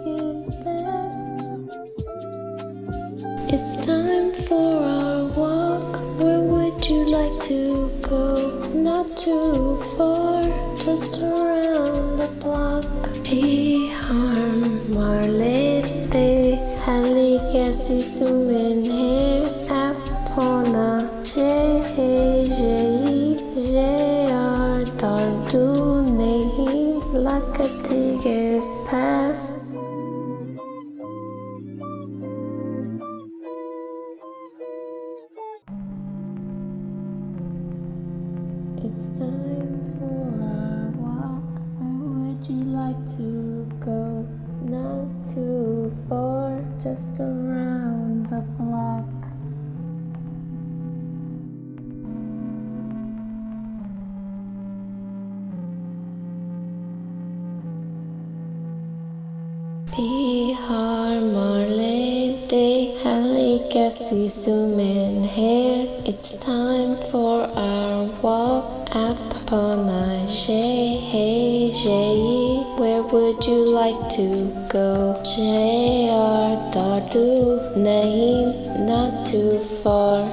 is best. It's time for our walk. Where would you like to go? Not too far, just around the block. Bihar marlete haligasi sumene apona jeyar dardu nahi lakati is past. It's time for our walk. Where would you like to go? Not too far, just around the block. Bihar marlete haligasi sumen hair. It's time for our walk. Apana jay. Where would you like to go? Jayar dardu nahi, not too far.